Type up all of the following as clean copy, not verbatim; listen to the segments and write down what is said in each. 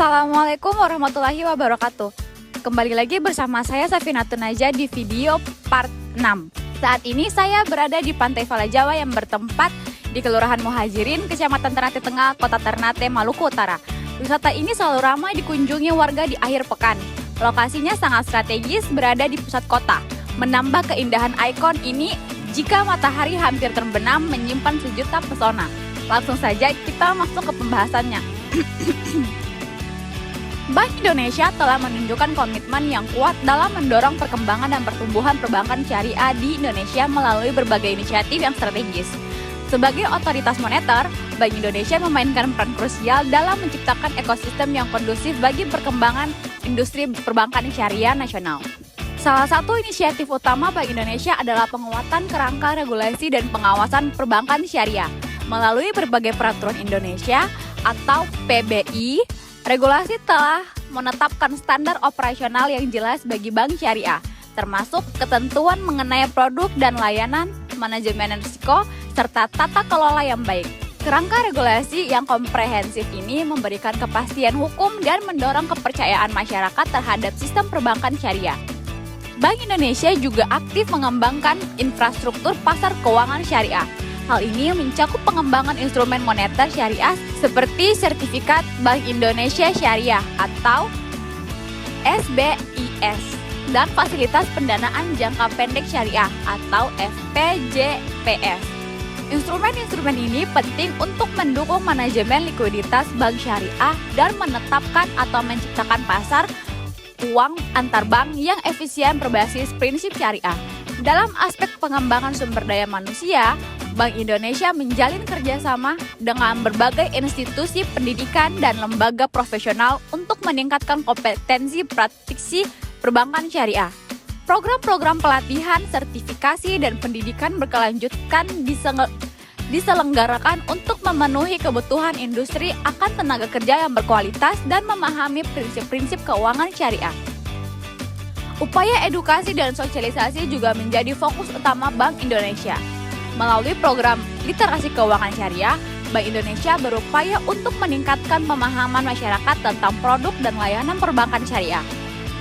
Assalamualaikum warahmatullahi wabarakatuh. Kembali lagi bersama saya Safinatun Najah di video part 6. Saat ini saya berada di Pantai Fala Jawa yang bertempat di Kelurahan Muhajirin, Kecamatan Ternate Tengah, Kota Ternate, Maluku Utara. Wisata ini selalu ramai dikunjungi warga di akhir pekan. Lokasinya sangat strategis, berada di pusat kota. Menambah keindahan ikon ini jika matahari hampir terbenam menyimpan sejuta pesona. Langsung saja kita masuk ke pembahasannya. Bank Indonesia telah menunjukkan komitmen yang kuat dalam mendorong perkembangan dan pertumbuhan perbankan syariah di Indonesia melalui berbagai inisiatif yang strategis. Sebagai otoritas moneter, Bank Indonesia memainkan peran krusial dalam menciptakan ekosistem yang kondusif bagi perkembangan industri perbankan syariah nasional. Salah satu inisiatif utama Bank Indonesia adalah penguatan kerangka regulasi dan pengawasan perbankan syariah. Melalui berbagai peraturan Indonesia atau PBI, regulasi telah menetapkan standar operasional yang jelas bagi bank syariah, termasuk ketentuan mengenai produk dan layanan, manajemen risiko, serta tata kelola yang baik. Kerangka regulasi yang komprehensif ini memberikan kepastian hukum dan mendorong kepercayaan masyarakat terhadap sistem perbankan syariah. Bank Indonesia juga aktif mengembangkan infrastruktur pasar keuangan syariah. Hal ini mencakup pengembangan instrumen moneter syariah seperti sertifikat Bank Indonesia Syariah atau SBIS dan fasilitas pendanaan jangka pendek syariah atau FPJPS. Instrumen-instrumen ini penting untuk mendukung manajemen likuiditas bank syariah dan menetapkan atau menciptakan pasar uang antar bank yang efisien berbasis prinsip syariah. Dalam aspek pengembangan sumber daya manusia, Bank Indonesia menjalin kerjasama dengan berbagai institusi pendidikan dan lembaga profesional untuk meningkatkan kompetensi praktisi perbankan syariah. Program-program pelatihan, sertifikasi, dan pendidikan berkelanjutan diselenggarakan untuk memenuhi kebutuhan industri akan tenaga kerja yang berkualitas dan memahami prinsip-prinsip keuangan syariah. Upaya edukasi dan sosialisasi juga menjadi fokus utama Bank Indonesia. Melalui program literasi keuangan syariah, Bank Indonesia berupaya untuk meningkatkan pemahaman masyarakat tentang produk dan layanan perbankan syariah.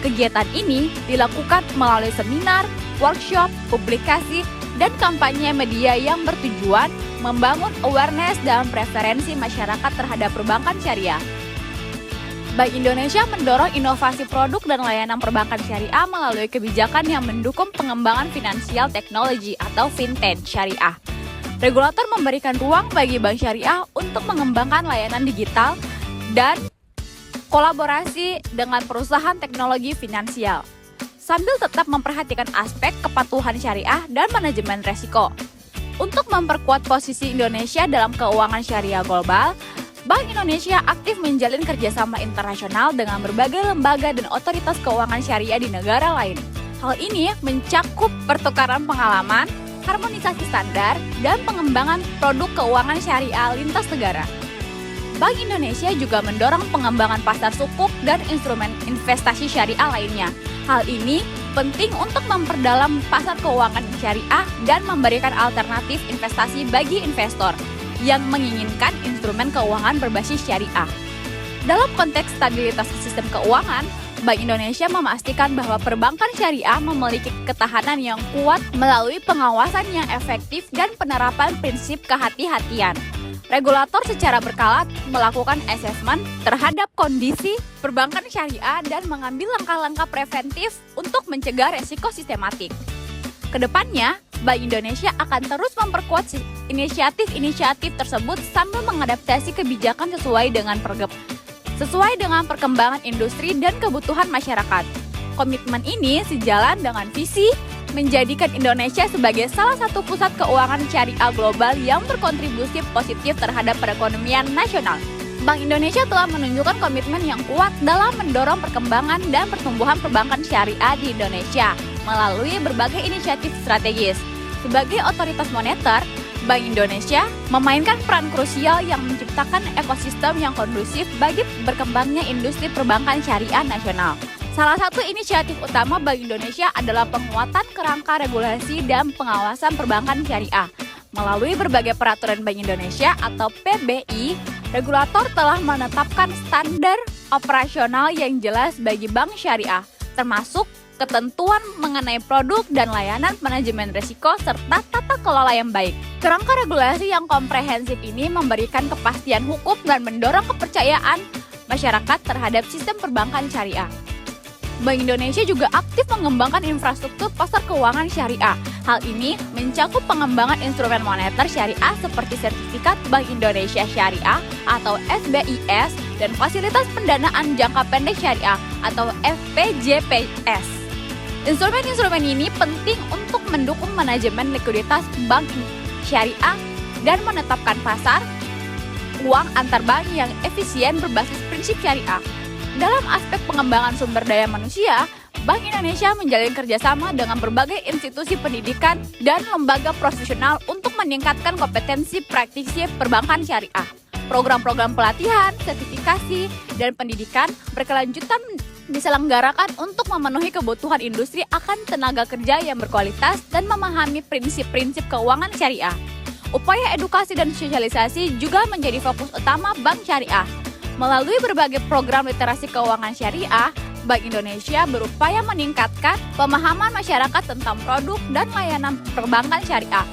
Kegiatan ini dilakukan melalui seminar, workshop, publikasi, dan kampanye media yang bertujuan membangun awareness dan preferensi masyarakat terhadap perbankan syariah. Bank Indonesia mendorong inovasi produk dan layanan perbankan syariah melalui kebijakan yang mendukung pengembangan finansial teknologi atau fintech syariah. Regulator memberikan ruang bagi bank syariah untuk mengembangkan layanan digital dan kolaborasi dengan perusahaan teknologi finansial, sambil tetap memperhatikan aspek kepatuhan syariah dan manajemen resiko. Untuk memperkuat posisi Indonesia dalam keuangan syariah global, Bank Indonesia aktif menjalin kerjasama internasional dengan berbagai lembaga dan otoritas keuangan syariah di negara lain. Hal ini mencakup pertukaran pengalaman, harmonisasi standar, dan pengembangan produk keuangan syariah lintas negara. Bank Indonesia juga mendorong pengembangan pasar sukuk dan instrumen investasi syariah lainnya. Hal ini penting untuk memperdalam pasar keuangan syariah dan memberikan alternatif investasi bagi investor yang menginginkan instrumen keuangan berbasis syariah. Dalam konteks stabilitas sistem keuangan, Bank Indonesia memastikan bahwa perbankan syariah memiliki ketahanan yang kuat melalui pengawasan yang efektif dan penerapan prinsip kehati-hatian. Regulator secara berkala melakukan asesmen terhadap kondisi perbankan syariah dan mengambil langkah-langkah preventif untuk mencegah resiko sistematik. Kedepannya, Bank Indonesia akan terus memperkuat inisiatif-inisiatif tersebut sambil mengadaptasi kebijakan sesuai dengan perkembangan industri dan kebutuhan masyarakat. Komitmen ini sejalan dengan visi menjadikan Indonesia sebagai salah satu pusat keuangan syariah global yang berkontribusi positif terhadap perekonomian nasional. Bank Indonesia telah menunjukkan komitmen yang kuat dalam mendorong perkembangan dan pertumbuhan perbankan syariah di Indonesia melalui berbagai inisiatif strategis. Sebagai otoritas moneter, Bank Indonesia memainkan peran krusial yang menciptakan ekosistem yang kondusif bagi berkembangnya industri perbankan syariah nasional. Salah satu inisiatif utama Bank Indonesia adalah penguatan kerangka regulasi dan pengawasan perbankan syariah. Melalui berbagai peraturan Bank Indonesia atau PBI, regulator telah menetapkan standar operasional yang jelas bagi bank syariah, termasuk ketentuan mengenai produk dan layanan manajemen risiko serta tata kelola yang baik. Kerangka regulasi yang komprehensif ini memberikan kepastian hukum dan mendorong kepercayaan masyarakat terhadap sistem perbankan syariah. Bank Indonesia juga aktif mengembangkan infrastruktur pasar keuangan syariah. Hal ini mencakup pengembangan instrumen moneter syariah seperti Sertifikat Bank Indonesia Syariah atau SBIS dan fasilitas pendanaan jangka pendek syariah atau FPJPS. Instrumen-instrumen ini penting untuk mendukung manajemen likuiditas bank syariah dan menetapkan pasar uang antar bank yang efisien berbasis prinsip syariah. Dalam aspek pengembangan sumber daya manusia, Bank Indonesia menjalin kerjasama dengan berbagai institusi pendidikan dan lembaga profesional untuk meningkatkan kompetensi praktisi perbankan syariah. Program-program pelatihan, sertifikasi, dan pendidikan berkelanjutan diselenggarakan untuk memenuhi kebutuhan industri akan tenaga kerja yang berkualitas dan memahami prinsip-prinsip keuangan syariah. Upaya edukasi dan sosialisasi juga menjadi fokus utama Bank Syariah. Melalui berbagai program literasi keuangan syariah, Bank Indonesia berupaya meningkatkan pemahaman masyarakat tentang produk dan layanan perbankan syariah.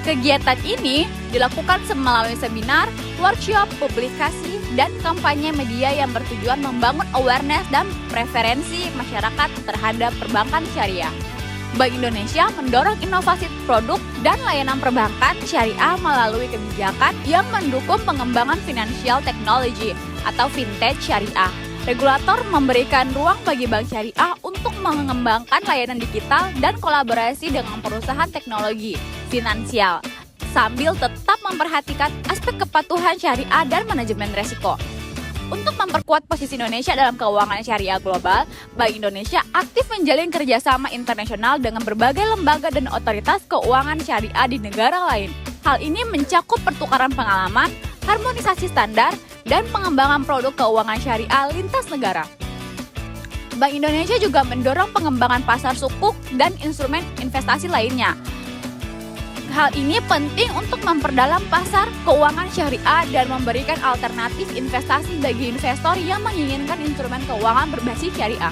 Kegiatan ini dilakukan melalui seminar, workshop, publikasi, dan kampanye media yang bertujuan membangun awareness dan preferensi masyarakat terhadap perbankan syariah. Bank Indonesia mendorong inovasi produk dan layanan perbankan syariah melalui kebijakan yang mendukung pengembangan financial technology atau fintech syariah. Regulator memberikan ruang bagi bank syariah untuk mengembangkan layanan digital dan kolaborasi dengan perusahaan teknologi finansial, sambil tetap memperhatikan aspek kepatuhan syariah dan manajemen risiko. Untuk memperkuat posisi Indonesia dalam keuangan syariah global, Bank Indonesia aktif menjalin kerjasama internasional dengan berbagai lembaga dan otoritas keuangan syariah di negara lain. Hal ini mencakup pertukaran pengalaman, harmonisasi standar, dan pengembangan produk keuangan syariah lintas negara. Bank Indonesia juga mendorong pengembangan pasar sukuk dan instrumen investasi lainnya. Hal ini penting untuk memperdalam pasar keuangan syariah dan memberikan alternatif investasi bagi investor yang menginginkan instrumen keuangan berbasis syariah.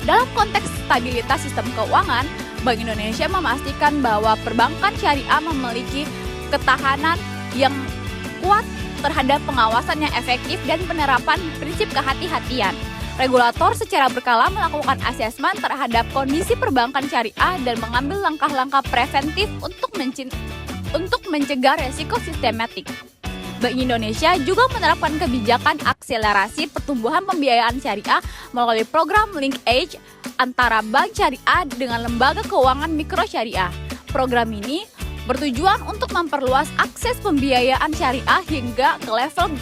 Dalam konteks stabilitas sistem keuangan, Bank Indonesia memastikan bahwa perbankan syariah memiliki ketahanan yang kuat terhadap pengawasan yang efektif dan penerapan prinsip kehati-hatian. Regulator secara berkala melakukan asesmen terhadap kondisi perbankan syariah dan mengambil langkah-langkah preventif untuk mencegah resiko sistematik. Bank Indonesia juga menerapkan kebijakan akselerasi pertumbuhan pembiayaan syariah melalui program linkage antara bank syariah dengan lembaga keuangan mikro syariah. Program ini bertujuan untuk memperluas akses pembiayaan syariah hingga ke level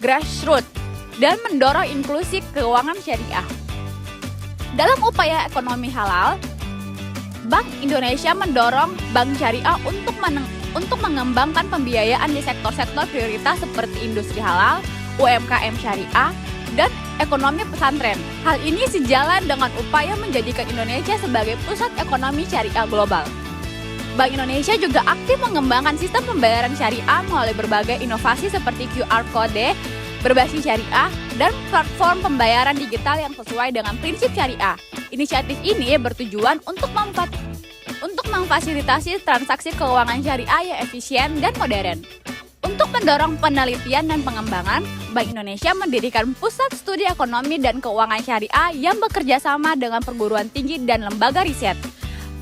grassroots dan mendorong inklusi keuangan syariah. Dalam upaya ekonomi halal, Bank Indonesia mendorong bank syariah untuk mengembangkan pembiayaan di sektor-sektor prioritas seperti industri halal, UMKM syariah, dan ekonomi pesantren. Hal ini sejalan dengan upaya menjadikan Indonesia sebagai pusat ekonomi syariah global. Bank Indonesia juga aktif mengembangkan sistem pembayaran syariah melalui berbagai inovasi seperti QR Code berbasis syariah dan platform pembayaran digital yang sesuai dengan prinsip syariah. Inisiatif ini bertujuan untuk memfasilitasi transaksi keuangan syariah yang efisien dan modern. Untuk mendorong penelitian dan pengembangan, Bank Indonesia mendirikan Pusat Studi Ekonomi dan Keuangan Syariah yang bekerja sama dengan perguruan tinggi dan lembaga riset.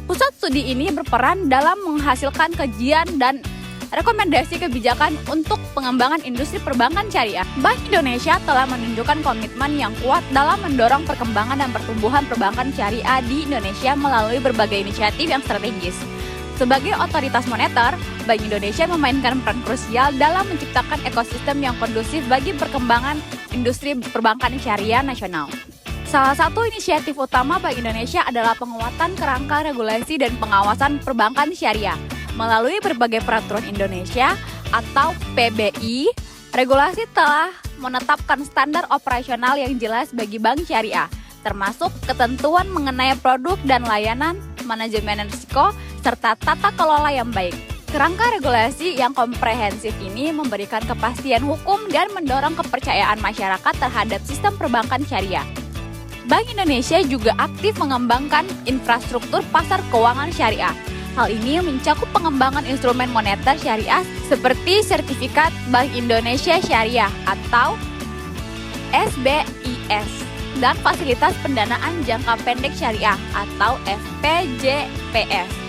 Pusat studi ini berperan dalam menghasilkan kajian dan rekomendasi kebijakan untuk pengembangan industri perbankan syariah. Bank Indonesia telah menunjukkan komitmen yang kuat dalam mendorong perkembangan dan pertumbuhan perbankan syariah di Indonesia melalui berbagai inisiatif yang strategis. Sebagai otoritas moneter, Bank Indonesia memainkan peran krusial dalam menciptakan ekosistem yang kondusif bagi perkembangan industri perbankan syariah nasional. Salah satu inisiatif utama Bank Indonesia adalah penguatan kerangka regulasi dan pengawasan perbankan syariah. Melalui berbagai peraturan Indonesia atau PBI, regulasi telah menetapkan standar operasional yang jelas bagi bank syariah, termasuk ketentuan mengenai produk dan layanan, manajemen risiko, serta tata kelola yang baik. Kerangka regulasi yang komprehensif ini memberikan kepastian hukum dan mendorong kepercayaan masyarakat terhadap sistem perbankan syariah. Bank Indonesia juga aktif mengembangkan infrastruktur pasar keuangan syariah. Hal ini mencakup pengembangan instrumen moneter syariah seperti Sertifikat Bank Indonesia Syariah atau SBIS dan Fasilitas Pendanaan Jangka Pendek Syariah atau FPJPS.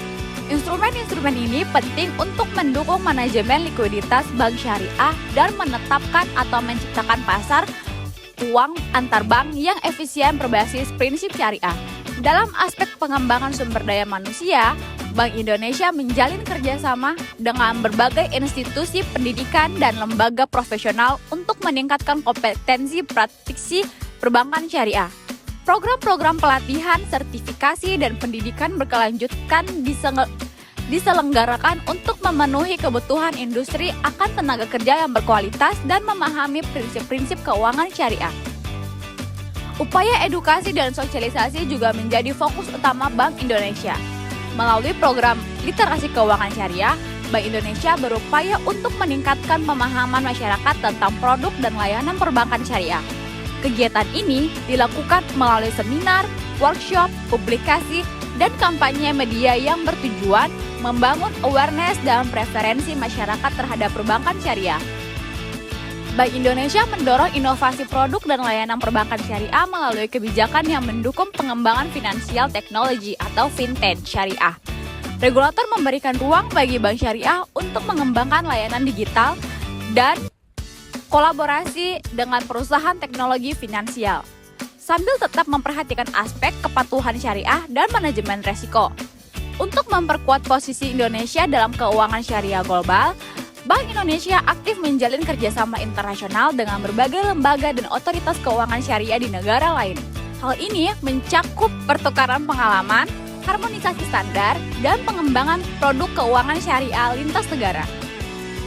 Instrumen-instrumen ini penting untuk mendukung manajemen likuiditas bank syariah dan menetapkan atau menciptakan pasar uang antar bank yang efisien berbasis prinsip syariah. Dalam aspek pengembangan sumber daya manusia, Bank Indonesia menjalin kerjasama dengan berbagai institusi pendidikan dan lembaga profesional untuk meningkatkan kompetensi praktisi perbankan syariah. Program-program pelatihan, sertifikasi, dan pendidikan berkelanjutan diselenggarakan untuk memenuhi kebutuhan industri akan tenaga kerja yang berkualitas dan memahami prinsip-prinsip keuangan syariah. Upaya edukasi dan sosialisasi juga menjadi fokus utama Bank Indonesia. Melalui program literasi keuangan syariah, Bank Indonesia berupaya untuk meningkatkan pemahaman masyarakat tentang produk dan layanan perbankan syariah. Kegiatan ini dilakukan melalui seminar, workshop, publikasi, dan kampanye media yang bertujuan membangun awareness dan preferensi masyarakat terhadap perbankan syariah. Bank Indonesia mendorong inovasi produk dan layanan perbankan syariah melalui kebijakan yang mendukung pengembangan finansial teknologi atau fintech syariah. Regulator memberikan ruang bagi bank syariah untuk mengembangkan layanan digital dan kolaborasi dengan perusahaan teknologi finansial, sambil tetap memperhatikan aspek kepatuhan syariah dan manajemen resiko. Untuk memperkuat posisi Indonesia dalam keuangan syariah global, Bank Indonesia aktif menjalin kerjasama internasional dengan berbagai lembaga dan otoritas keuangan syariah di negara lain. Hal ini mencakup pertukaran pengalaman, harmonisasi standar, dan pengembangan produk keuangan syariah lintas negara.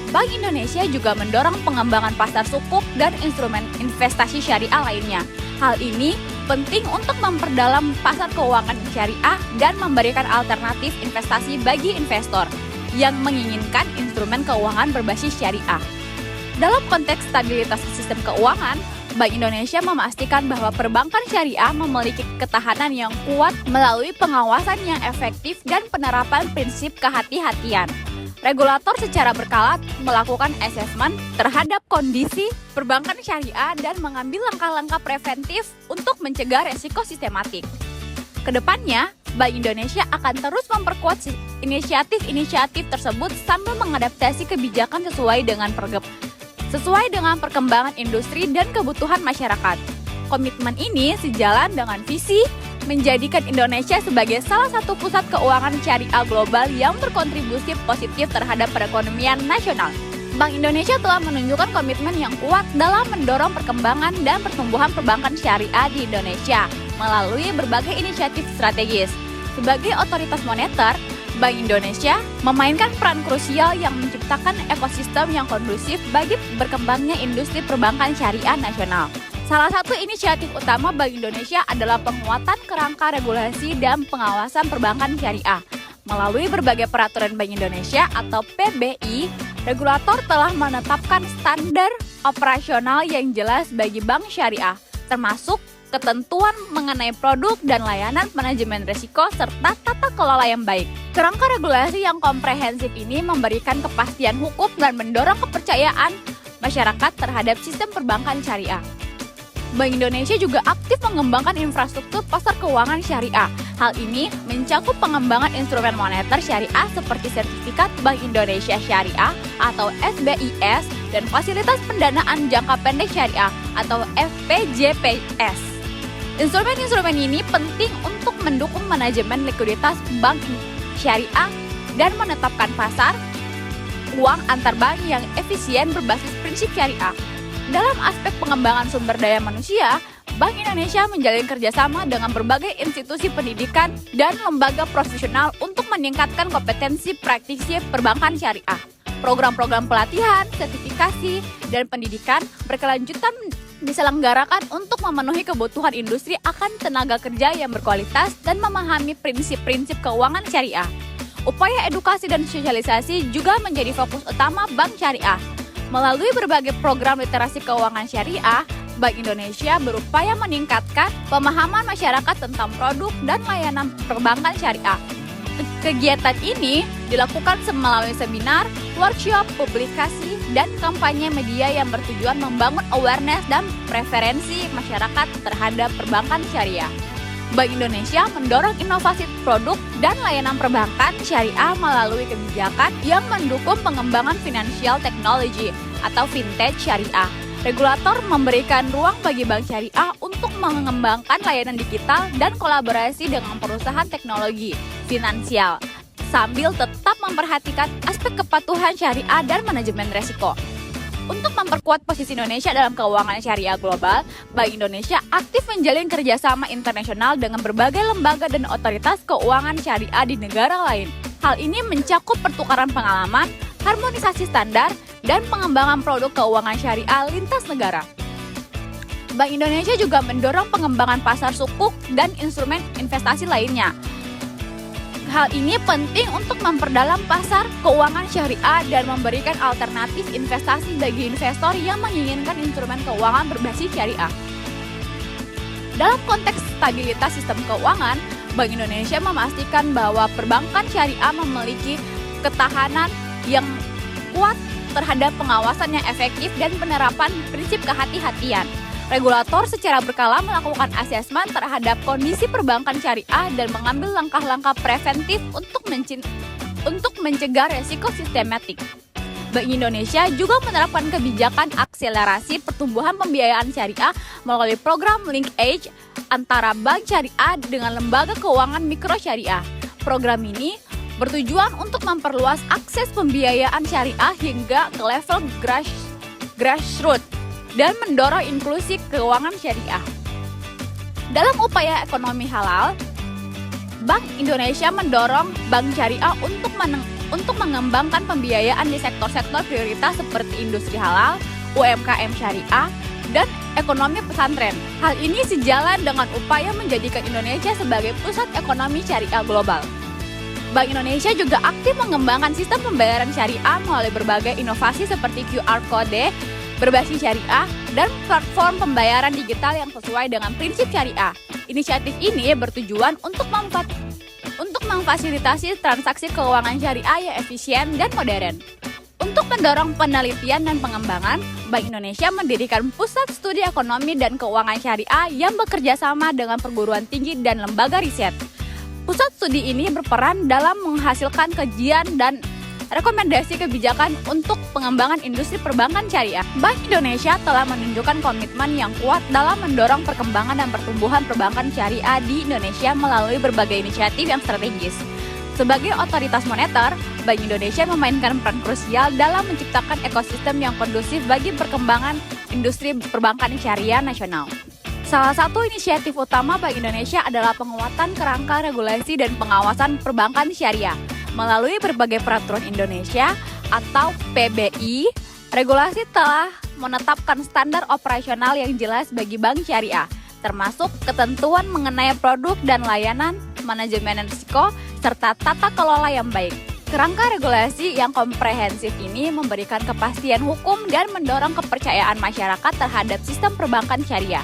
Bank Indonesia juga mendorong pengembangan pasar sukuk dan instrumen investasi syariah lainnya. Hal ini penting untuk memperdalam pasar keuangan syariah dan memberikan alternatif investasi bagi investor yang menginginkan instrumen keuangan berbasis syariah. Dalam konteks stabilitas sistem keuangan, Bank Indonesia memastikan bahwa perbankan syariah memiliki ketahanan yang kuat melalui pengawasan yang efektif dan penerapan prinsip kehati-hatian. Regulator secara berkala melakukan asesmen terhadap kondisi perbankan syariah dan mengambil langkah-langkah preventif untuk mencegah resiko sistematik. Kedepannya, Bank Indonesia akan terus memperkuat inisiatif-inisiatif tersebut sambil mengadaptasi kebijakan sesuai dengan perkembangan industri dan kebutuhan masyarakat. Komitmen ini sejalan dengan visi menjadikan Indonesia sebagai salah satu pusat keuangan syariah global yang berkontribusi positif terhadap perekonomian nasional. Bank Indonesia telah menunjukkan komitmen yang kuat dalam mendorong perkembangan dan pertumbuhan perbankan syariah di Indonesia melalui berbagai inisiatif strategis. Sebagai otoritas moneter, Bank Indonesia memainkan peran krusial yang menciptakan ekosistem yang kondusif bagi berkembangnya industri perbankan syariah nasional. Salah satu inisiatif utama Bank Indonesia adalah penguatan kerangka regulasi dan pengawasan perbankan syariah. Melalui berbagai peraturan Bank Indonesia atau PBI, regulator telah menetapkan standar operasional yang jelas bagi bank syariah, termasuk ketentuan mengenai produk dan layanan manajemen risiko serta tata kelola yang baik. Kerangka regulasi yang komprehensif ini memberikan kepastian hukum dan mendorong kepercayaan masyarakat terhadap sistem perbankan syariah. Bank Indonesia juga aktif mengembangkan infrastruktur pasar keuangan syariah. Hal ini mencakup pengembangan instrumen moneter syariah seperti Sertifikat Bank Indonesia Syariah atau SBIS dan Fasilitas Pendanaan Jangka Pendek Syariah atau FPJPS. Instrumen-instrumen ini penting untuk mendukung manajemen likuiditas bank syariah dan menetapkan pasar uang antar bank yang efisien berbasis prinsip syariah. Dalam aspek pengembangan sumber daya manusia, Bank Indonesia menjalin kerjasama dengan berbagai institusi pendidikan dan lembaga profesional untuk meningkatkan kompetensi praktisi perbankan syariah. Program-program pelatihan, sertifikasi, dan pendidikan berkelanjutan diselenggarakan untuk memenuhi kebutuhan industri akan tenaga kerja yang berkualitas dan memahami prinsip-prinsip keuangan syariah. Upaya edukasi dan sosialisasi juga menjadi fokus utama Bank Syariah. Melalui berbagai program literasi keuangan syariah, Bank Indonesia berupaya meningkatkan pemahaman masyarakat tentang produk dan layanan perbankan syariah. Kegiatan ini dilakukan melalui seminar, workshop, publikasi, dan kampanye media yang bertujuan membangun awareness dan preferensi masyarakat terhadap perbankan syariah. Bank Indonesia mendorong inovasi produk dan layanan perbankan syariah melalui kebijakan yang mendukung pengembangan financial technology atau fintech syariah. Regulator memberikan ruang bagi bank syariah untuk mengembangkan layanan digital dan kolaborasi dengan perusahaan teknologi finansial, sambil tetap memperhatikan aspek kepatuhan syariah dan manajemen risiko. Untuk memperkuat posisi Indonesia dalam keuangan syariah global, Bank Indonesia aktif menjalin kerjasama internasional dengan berbagai lembaga dan otoritas keuangan syariah di negara lain. Hal ini mencakup pertukaran pengalaman, harmonisasi standar, dan pengembangan produk keuangan syariah lintas negara. Bank Indonesia juga mendorong pengembangan pasar sukuk dan instrumen investasi lainnya. Hal ini penting untuk memperdalam pasar keuangan syariah dan memberikan alternatif investasi bagi investor yang menginginkan instrumen keuangan berbasis syariah. Dalam konteks stabilitas sistem keuangan, Bank Indonesia memastikan bahwa perbankan syariah memiliki ketahanan yang kuat terhadap pengawasan yang efektif dan penerapan prinsip kehati-hatian. Regulator secara berkala melakukan asesmen terhadap kondisi perbankan syariah dan mengambil langkah-langkah preventif untuk mencegah resiko sistematik. Bank Indonesia juga menerapkan kebijakan akselerasi pertumbuhan pembiayaan syariah melalui program linkage antara bank syariah dengan lembaga keuangan mikro syariah. Program ini bertujuan untuk memperluas akses pembiayaan syariah hingga ke level grassroots dan mendorong inklusi keuangan syariah. Dalam upaya ekonomi halal, Bank Indonesia mendorong bank syariah untuk mengembangkan pembiayaan di sektor-sektor prioritas seperti industri halal, UMKM syariah, dan ekonomi pesantren. Hal ini sejalan dengan upaya menjadikan Indonesia sebagai pusat ekonomi syariah global. Bank Indonesia juga aktif mengembangkan sistem pembayaran syariah melalui berbagai inovasi seperti QR Code berbasis syariah dan platform pembayaran digital yang sesuai dengan prinsip syariah. Inisiatif ini bertujuan untuk memfasilitasi transaksi keuangan syariah yang efisien dan modern. Untuk mendorong penelitian dan pengembangan, Bank Indonesia mendirikan Pusat Studi Ekonomi dan Keuangan Syariah yang bekerja sama dengan perguruan tinggi dan lembaga riset. Pusat studi ini berperan dalam menghasilkan kajian dan rekomendasi kebijakan untuk pengembangan industri perbankan syariah. Bank Indonesia telah menunjukkan komitmen yang kuat dalam mendorong perkembangan dan pertumbuhan perbankan syariah di Indonesia melalui berbagai inisiatif yang strategis. Sebagai otoritas moneter, Bank Indonesia memainkan peran krusial dalam menciptakan ekosistem yang kondusif bagi perkembangan industri perbankan syariah nasional. Salah satu inisiatif utama Bank Indonesia adalah penguatan kerangka regulasi dan pengawasan perbankan syariah. Melalui berbagai peraturan Indonesia atau PBI, regulasi telah menetapkan standar operasional yang jelas bagi bank syariah, termasuk ketentuan mengenai produk dan layanan, manajemen risiko, serta tata kelola yang baik. Kerangka regulasi yang komprehensif ini memberikan kepastian hukum dan mendorong kepercayaan masyarakat terhadap sistem perbankan syariah.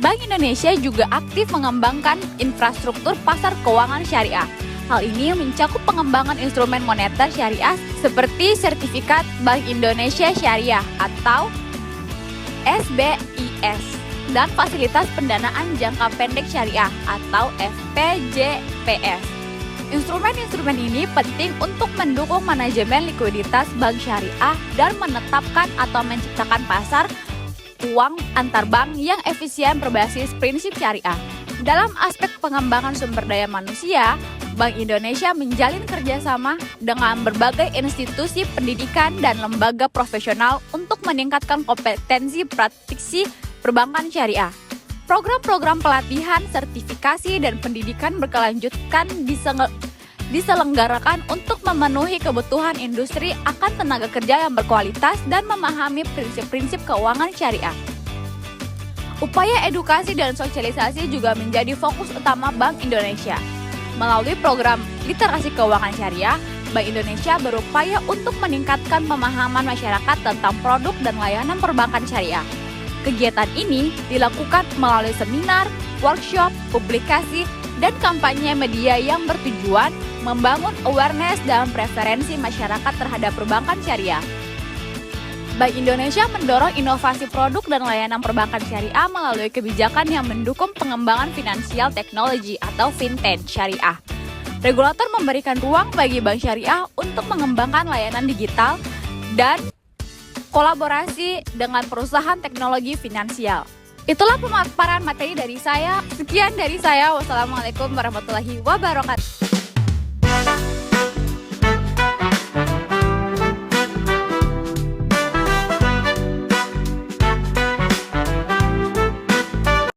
Bank Indonesia juga aktif mengembangkan infrastruktur pasar keuangan syariah. Hal ini mencakup pengembangan instrumen moneter syariah seperti Sertifikat Bank Indonesia Syariah atau SBIS dan Fasilitas Pendanaan Jangka Pendek Syariah atau FPJPS. Instrumen-instrumen ini penting untuk mendukung manajemen likuiditas bank syariah dan menetapkan atau menciptakan pasar uang antar bank yang efisien berbasis prinsip syariah. Dalam aspek pengembangan sumber daya manusia, Bank Indonesia menjalin kerjasama dengan berbagai institusi pendidikan dan lembaga profesional untuk meningkatkan kompetensi praktisi perbankan syariah. Program-program pelatihan, sertifikasi, dan pendidikan berkelanjutan diselenggarakan untuk memenuhi kebutuhan industri akan tenaga kerja yang berkualitas dan memahami prinsip-prinsip keuangan syariah. Upaya edukasi dan sosialisasi juga menjadi fokus utama Bank Indonesia. Melalui program literasi keuangan syariah, Bank Indonesia berupaya untuk meningkatkan pemahaman masyarakat tentang produk dan layanan perbankan syariah. Kegiatan ini dilakukan melalui seminar, workshop, publikasi, dan kampanye media yang bertujuan membangun awareness dan preferensi masyarakat terhadap perbankan syariah. Bank Indonesia mendorong inovasi produk dan layanan perbankan syariah melalui kebijakan yang mendukung pengembangan finansial teknologi atau fintech syariah. Regulator memberikan ruang bagi bank syariah untuk mengembangkan layanan digital dan kolaborasi dengan perusahaan teknologi finansial. Itulah pemaparan materi dari saya. Sekian dari saya. Wassalamualaikum warahmatullahi wabarakatuh.